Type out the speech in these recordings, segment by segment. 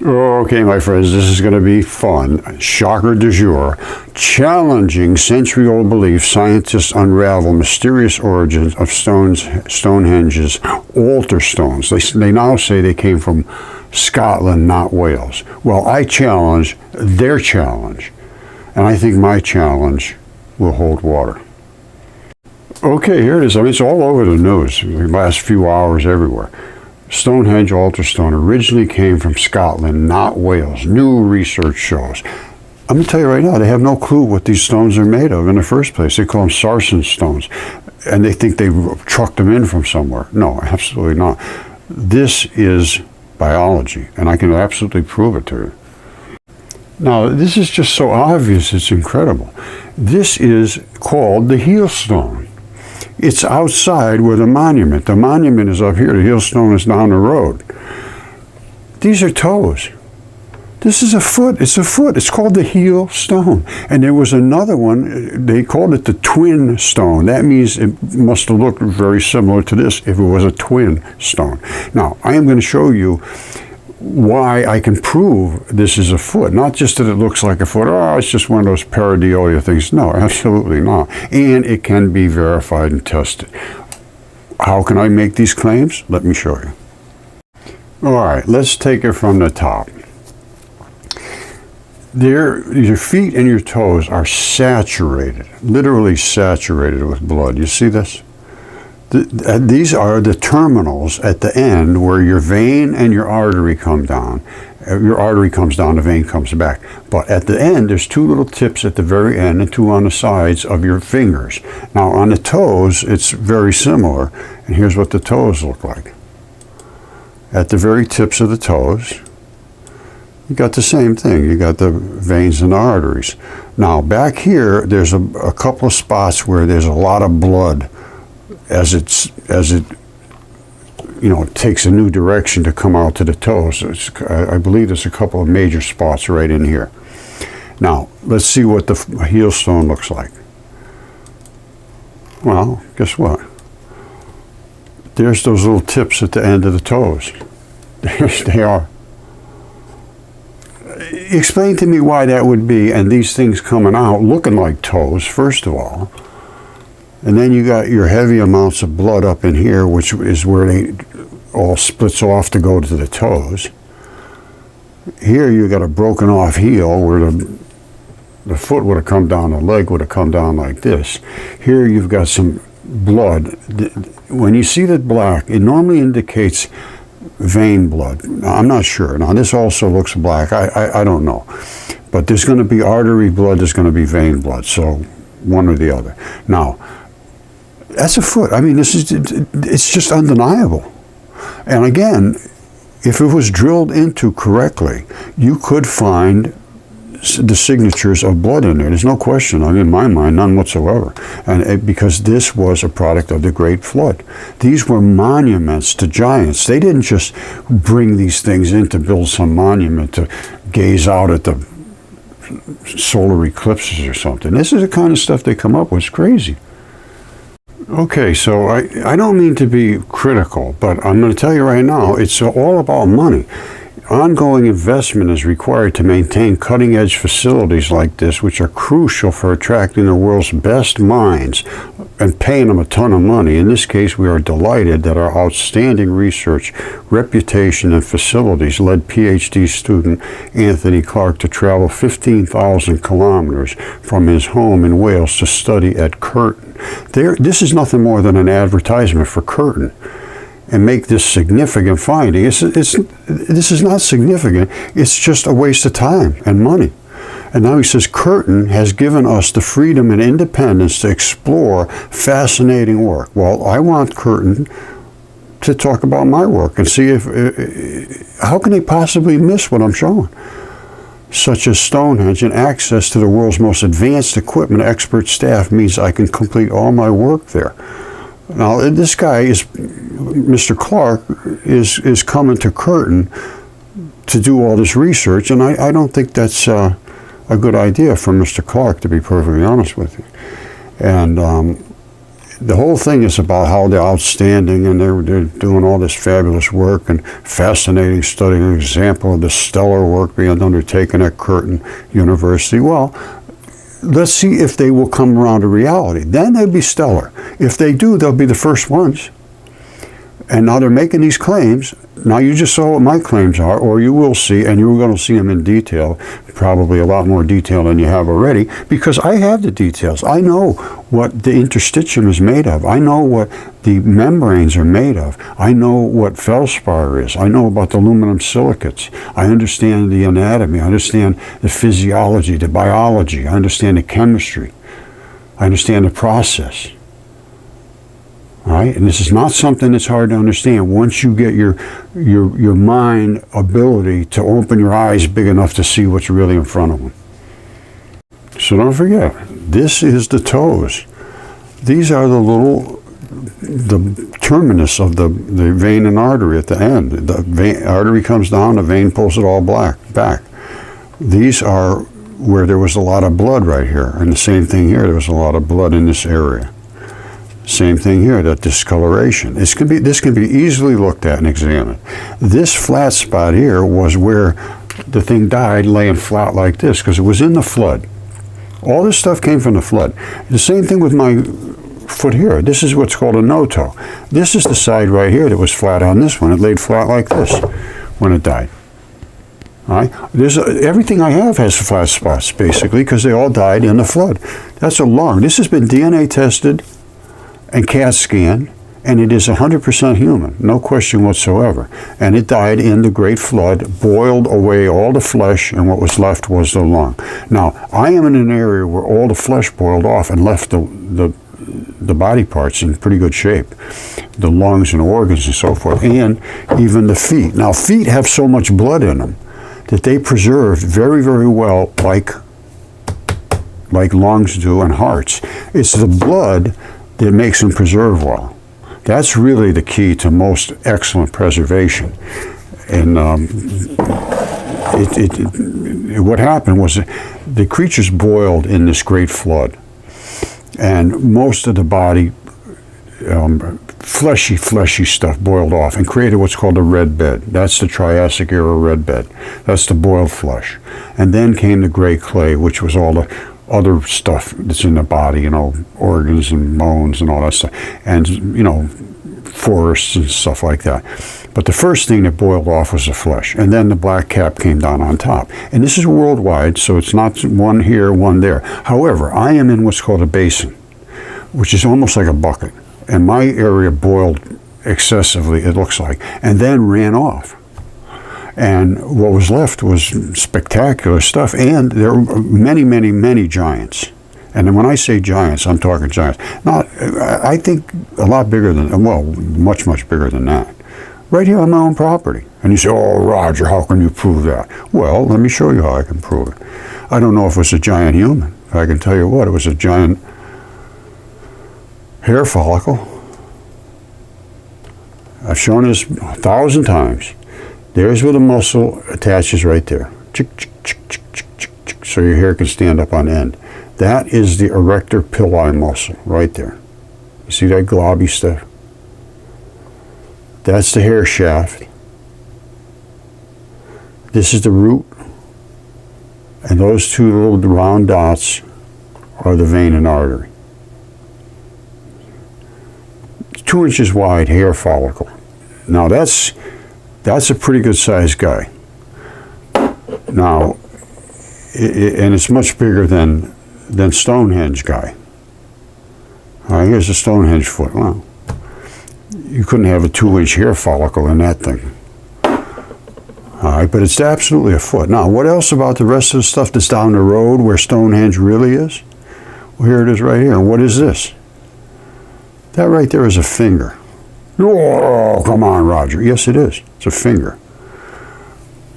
Okay, my friends, this is going to be fun. Shocker du jour. Challenging century-old beliefs, scientists unravel mysterious origins of Stonehenge's altar stones. They now say they came from Scotland, not Wales. Well, I challenge their challenge, and I think my challenge will hold water. Okay, here it is. I mean, it's all over the news the last few hours everywhere. Stonehenge altar stone originally came from Scotland, not Wales. New research shows. I'm going to tell you right now, they have no clue what these stones are made of in the first place. They call them sarsen stones, and they think they trucked them in from somewhere. No, absolutely not. This is biology, and I can absolutely prove it to you. Now, this is just so obvious, it's incredible. This is called the heel stone. It's outside where the monument is up here. The heel stone is down the road. These are toes. This is a foot. It's a foot. It's called the heel stone. And there was another one. They called it the twin stone. That means it must have looked very similar to this if it was a twin stone. Now, I am going to show you why I can prove this is a foot. Not just that it looks like a foot. Oh, it's just one of those pareidolia things. No, absolutely not. And it can be verified and tested. How can I make these claims? Let me show you. All right, let's take it from the top. Your feet and your toes are saturated, literally saturated with blood. You see this? These are the terminals at the end where your vein and your artery come down. Your artery comes down, the vein comes back. But at the end, there's two little tips at the very end and two on the sides of your fingers. Now on the toes, it's very similar. And here's what the toes look like. At the very tips of the toes, you got the same thing. You got the veins and the arteries. Now back here, there's a couple of spots where there's a lot of blood as it takes a new direction to come out to the toes. I believe there's a couple of major spots right in here. Now let's see what the heel stone looks like. Well, guess what? There's those little tips at the end of the toes. There they are. Explain to me why that would be, and these things coming out looking like toes, first of all. And then you got your heavy amounts of blood up in here, which is where they all splits off to go to the toes. Here you got a broken off heel where the foot would have come down, the leg would have come down like this. Here you've got some blood. When you see that black, it normally indicates vein blood. Now, I'm not sure. Now this also looks black. I don't know. But there's going to be artery blood, there's going to be vein blood. So one or the other. Now, that's a foot. I mean, it's just undeniable. And again, if it was drilled into correctly, you could find the signatures of blood in there. There's no question, in my mind, none whatsoever. And because this was a product of the Great Flood. These were monuments to giants. They didn't just bring these things in to build some monument to gaze out at the solar eclipses or something. This is the kind of stuff they come up with. It's crazy. Okay, so I don't mean to be critical, but I'm going to tell you right now, it's all about money. Ongoing investment is required to maintain cutting-edge facilities like this, which are crucial for attracting the world's best minds and paying them a ton of money. In this case, we are delighted that our outstanding research, reputation, and facilities led PhD student Anthony Clark to travel 15,000 kilometers from his home in Wales to study at Curtin. This is nothing more than an advertisement for Curtin. And make this significant finding. This is not significant. It's just a waste of time and money. And now he says, Curtin has given us the freedom and independence to explore fascinating work. Well, I want Curtin to talk about my work and see how can they possibly miss what I'm showing? Such as Stonehenge, and access to the world's most advanced equipment, expert staff means I can complete all my work there. Now, this guy Mr. Clark is coming to Curtin to do all this research, and I don't think that's a good idea for Mr. Clark, to be perfectly honest with you. And the whole thing is about how they're outstanding, and they're doing all this fabulous work and fascinating study. An example of the stellar work being undertaken at Curtin University. Well, let's see if they will come around to reality. Then they'd be stellar. If they do, they'll be the first ones. And now they're making these claims. Now you just saw what my claims are, or you will see, and you're going to see them in detail, probably a lot more detail than you have already, because I have the details. I know what the interstitium is made of. I know what the membranes are made of. I know what feldspar is. I know about the aluminum silicates. I understand the anatomy. I understand the physiology, the biology. I understand the chemistry. I understand the process. All right? And this is not something that's hard to understand once you get your mind ability to open your eyes big enough to see what's really in front of them. So don't forget, this is the toes. These are the terminus of the vein and artery at the end. The artery comes down, the vein pulls it all back. These are where there was a lot of blood right here. And the same thing here, there was a lot of blood in this area. Same thing here, that discoloration. This can be easily looked at and examined. This flat spot here was where the thing died, laying flat like this, because it was in the flood. All this stuff came from the flood. The same thing with my foot here. This is what's called a no-toe. This is the side right here that was flat on this one. It laid flat like this when it died. All right? Everything I have has flat spots, basically, because they all died in the flood. That's a lung. This has been DNA tested and CAT scan, and it is 100% human, no question whatsoever. And it died in the Great Flood, boiled away all the flesh, and what was left was the lung. Now, I am in an area where all the flesh boiled off and left the body parts in pretty good shape, the lungs and organs and so forth, and even the feet. Now, feet have so much blood in them that they preserved very, very well, like lungs do and hearts. It's the blood that makes them preserve well. That's really the key to most excellent preservation. And what happened was the creatures boiled in this great flood, and most of the body, fleshy stuff boiled off and created what's called a red bed. That's the Triassic era red bed. That's the boiled flesh. And then came the gray clay, which was all the other stuff that's in the body, organs and bones and all that stuff, and forests and stuff like that. But the first thing that boiled off was the flesh, and then the black cap came down on top. And this is worldwide, so it's not one here, one there. However, I am in what's called a basin, which is almost like a bucket, and my area boiled excessively, it looks like, and then ran off. And what was left was spectacular stuff, and there were many, many, many giants. And when I say giants, I'm talking giants. Not, I think a lot bigger than, well, much, much bigger than that. Right here on my own property. And you say, oh, Roger, how can you prove that? Well, let me show you how I can prove it. I don't know if it was a giant human. I can tell you what, it was a giant hair follicle. I've shown this 1,000 times. There's where the muscle attaches right there. So your hair can stand up on end. That is the erector pili muscle right there. You see that globby stuff? That's the hair shaft. This is the root. And those two little round dots are the vein and artery. 2 inches wide hair follicle. Now that's a pretty good sized guy. Now, and it's much bigger than Stonehenge guy. All right, here's a Stonehenge foot. Wow. You couldn't have a 2-inch hair follicle in that thing. All right, but it's absolutely a foot. Now, what else about the rest of the stuff that's down the road where Stonehenge really is? Well, here it is right here. And what is this? That right there is a finger. Oh, come on, Roger. Yes, it is. It's a finger.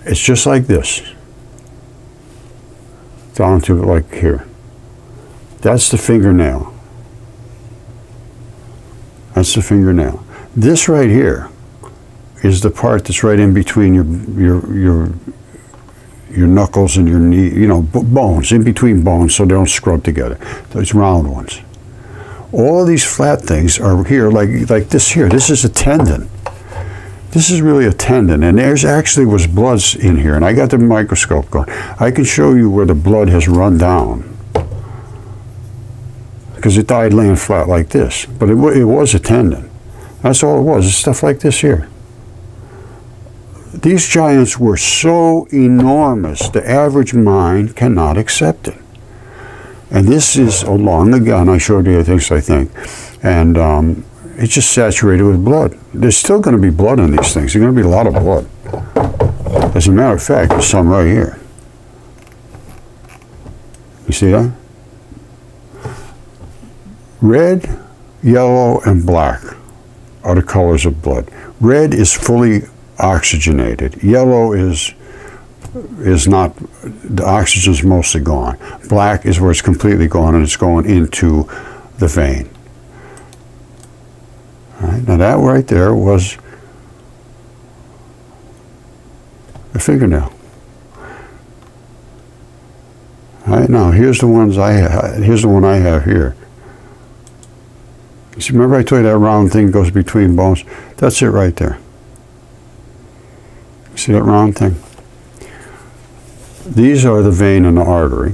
It's just like this. Down to like here. That's the fingernail. That's the fingernail. This right here is the part that's right in between your knuckles and your knee, bones, in between bones so they don't scrub together. Those round ones. All these flat things are here, like this here. This is a tendon. This is really a tendon, and there's actually was blood in here, and I got the microscope going. I can show you where the blood has run down, because it died laying flat like this, but it was a tendon. That's all it was. It's stuff like this here. These giants were so enormous, the average mind cannot accept it. And this is along the gun. I showed you things, I think, and it's just saturated with blood. There's still going to be blood in these things. There's going to be a lot of blood. As a matter of fact, there's some right here. You see that? Red, yellow, and black are the colors of blood. Red is fully oxygenated. Yellow is not, the oxygen's mostly gone. Black is where it's completely gone, and it's going into the vein. All right, now that right there was a fingernail. All right, now here's the ones I have. Here's the one I have here. You see, remember I told you that round thing goes between bones? That's it right there. See that round thing? These are the vein and the artery.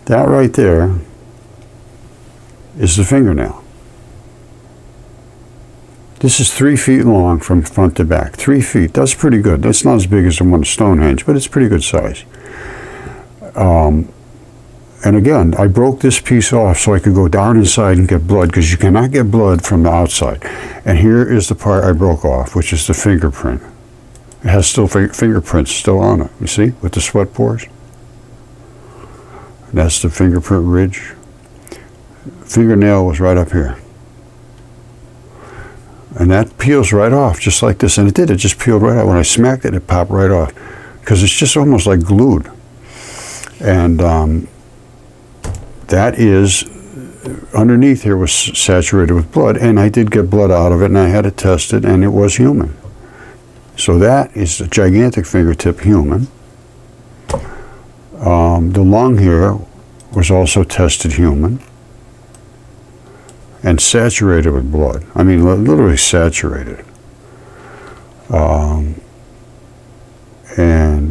That right there is the fingernail. This is 3 feet long from front to back. 3 feet. That's pretty good. That's not as big as the one at Stonehenge, but it's pretty good size. And again, I broke this piece off so I could go down inside and get blood, because you cannot get blood from the outside. And here is the part I broke off, which is the fingerprint. It has still fingerprints still on it. You see, with the sweat pores. And that's the fingerprint ridge. Fingernail was right up here. And that peels right off, just like this. And it did. It just peeled right off. When I smacked it, it popped right off, because it's just almost like glued. And that is, underneath here was saturated with blood, and I did get blood out of it, and I had it tested, and it was human. So that is a gigantic fingertip human. The lung here was also tested human, and saturated with blood. I mean, literally saturated. And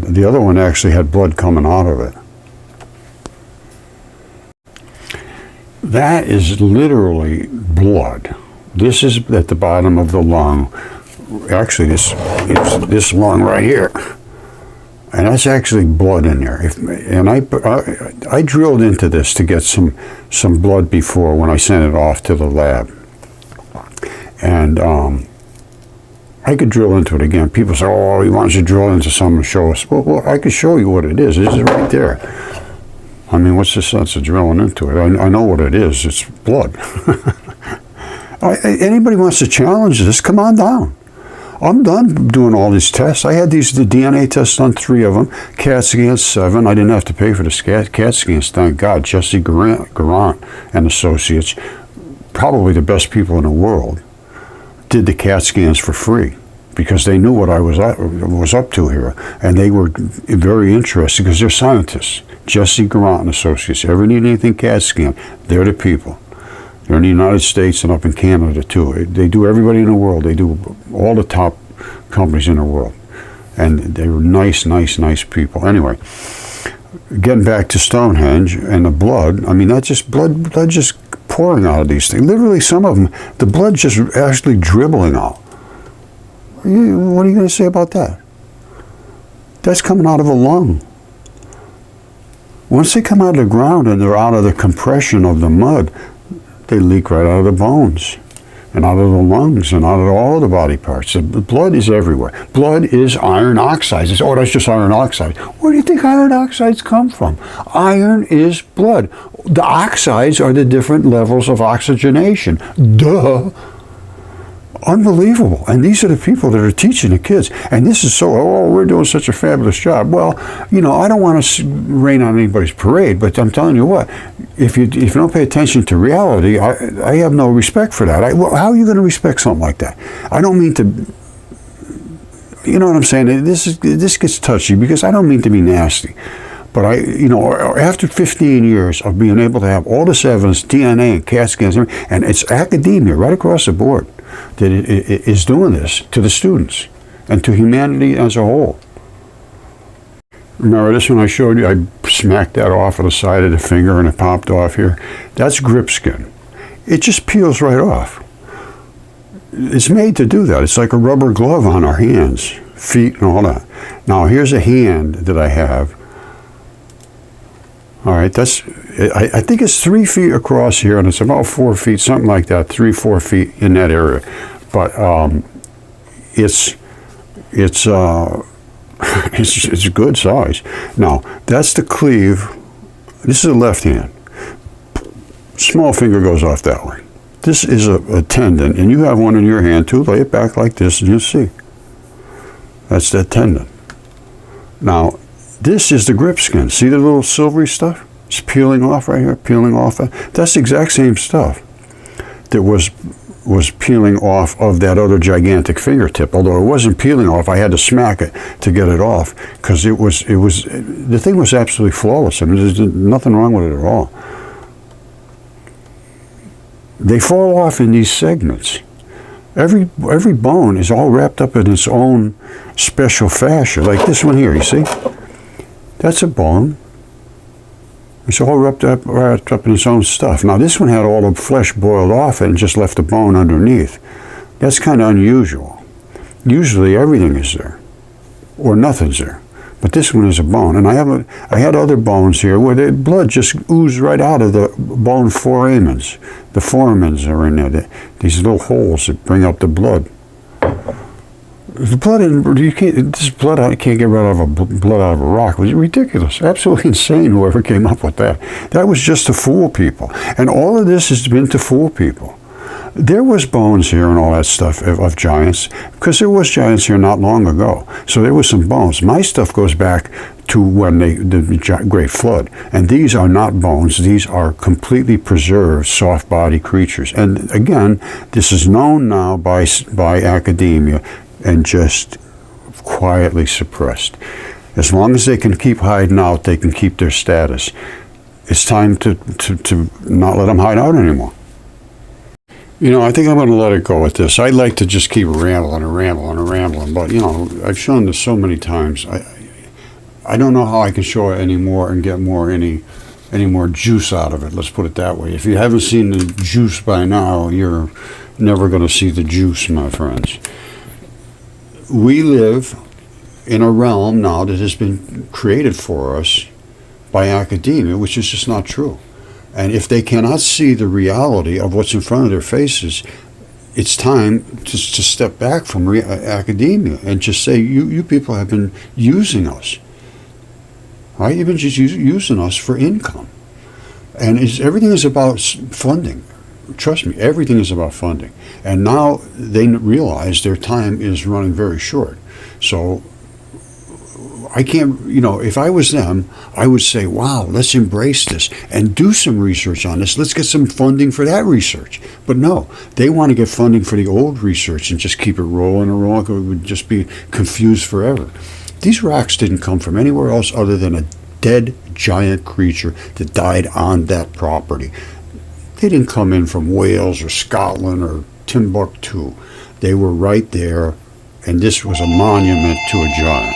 the other one actually had blood coming out of it. That is literally blood. This is at the bottom of the lung. Actually, this lung right here, and that's actually blood in there. And I drilled into this to get some blood before, when I sent it off to the lab. And I could drill into it again. People say, "Oh, he wants you to drill into something and show us." Well, I could show you what it is. This is right there. I mean, what's the sense of drilling into it? I know what it is. It's blood. Anybody wants to challenge this, come on down. I'm done doing all these tests. I had the DNA tests done, 3 of them. CAT scans, 7. I didn't have to pay for the CAT scans, thank God. Jesse Garant and Associates, probably the best people in the world, did the CAT scans for free, because they knew what I was up to here, and they were very interested, because they're scientists. Jesse Garant and Associates. Ever need anything CAT scan, they're the people. They're in the United States and up in Canada too. They do everybody in the world. They do all the top companies in the world, and they were nice people. Anyway, getting back to Stonehenge and the blood. I mean, that's just blood just pouring out of these things. Literally, some of them, the blood just actually dribbling out. What are you going to say about that? That's coming out of a lung. Once they come out of the ground and they're out of the compression of the mud, they leak right out of the bones and out of the lungs and out of all the body parts. The blood is everywhere. Blood is iron oxides. It's, oh, that's just iron oxide. Where do you think iron oxides come from? Iron is blood. The oxides are the different levels of oxygenation. Duh. Unbelievable. And these are the people that are teaching the kids. And this is so, oh, we're doing such a fabulous job. Well, you know, I don't want to rain on anybody's parade, but I'm telling you what, if you don't pay attention to reality, I have no respect for that. Well, how are you going to respect something like that? I don't mean to, you know what I'm saying? This gets touchy, because I don't mean to be nasty. But after 15 years of being able to have all this evidence, DNA and CAT scans, and it's academia right across the board that is doing this to the students and to humanity as a whole. Remember this one I showed you? I smacked that off of the side of the finger and it popped off here. That's grip skin. It just peels right off. It's made to do that. It's like a rubber glove on our hands, feet, and all that. Now here's a hand that I have. All right, I think it's 3 feet across here, and it's about 4 feet, something like that, 3-4 feet in that area. But it's a good size. Now that's the cleave. This is a left hand. Small finger goes off that way. This is a tendon, and you have one in your hand too. Lay it back like this, and you'll see. That's that tendon. Now, this is the grip skin. See the little silvery stuff? It's peeling off right here, peeling off. That's the exact same stuff that was peeling off of that other gigantic fingertip. Although it wasn't peeling off, I had to smack it to get it off because the thing was absolutely flawless. I mean, there's nothing wrong with it at all. They fall off in these segments. Every bone is all wrapped up in its own special fascia. Like this one here, you see? That's a bone. It's all wrapped up in its own stuff. Now this one had all the flesh boiled off and just left the bone underneath. That's kind of unusual. Usually everything is there, or nothing's there. But this one is a bone, and I had other bones here where the blood just oozed right out of the bone foramens. The foramens are in there. These little holes that bring up the blood. The blood I can't get rid of blood out of a rock. It was ridiculous, absolutely insane. Whoever came up with that. That was just to fool people, and all of this has been to fool people. There was bones here and all that stuff of giants, because there was giants here not long ago. So there was some bones. My stuff goes back to when the Great Flood. And these are not bones. These are completely preserved, soft-bodied creatures. And again, this is known now by academia and just quietly suppressed. As long as they can keep hiding out, they can keep their status. It's time to not let them hide out anymore. I think I'm going to let it go at this. I'd like to just keep rambling, but I've shown this so many times. I don't know how I can show it anymore and get any more juice out of it. Let's put it that way. If you haven't seen the juice by now, you're never going to see the juice, my friends. We live in a realm now that has been created for us by academia, which is just not true. And if they cannot see the reality of what's in front of their faces, it's time to step back from academia and just say, you people have been using us. Right? You've been just using us for income. And everything is about funding. Trust me, everything is about funding. And now they realize their time is running very short. So I can't, if I was them, I would say, wow, let's embrace this and do some research on this. Let's get some funding for that research. But no, they want to get funding for the old research and just keep it rolling and rolling. It would just be confused forever. These rocks didn't come from anywhere else other than a dead giant creature that died on that property. They didn't come in from Wales or Scotland or Timbuktu. They were right there, and this was a monument to a giant.